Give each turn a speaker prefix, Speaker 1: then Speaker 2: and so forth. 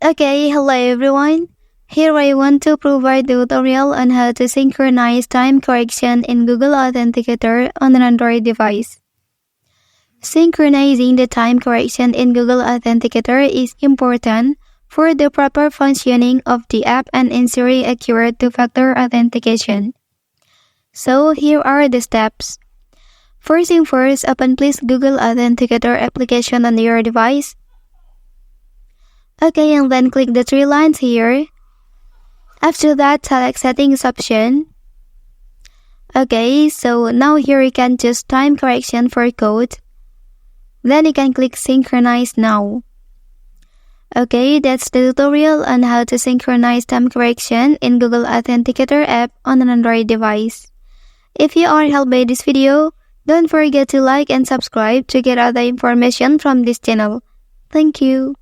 Speaker 1: Okay, hello everyone. Here I want to provide the tutorial on how to synchronize time correction in Google Authenticator on an Android device. Synchronizing the time correction in Google Authenticator is important for the proper functioning of the app and ensuring accurate two-factor authentication. So here are the steps. First thing first, open please Google Authenticator application on your device. Okay, and then click the three lines here. After that, select Settings option. Okay, so now here you can choose Time Correction for code. Then you can click Synchronize Now. Okay, that's the tutorial on how to synchronize time correction in Google Authenticator app on an Android device. If you are helped by this video, don't forget to like and subscribe to get other information from this channel. Thank you.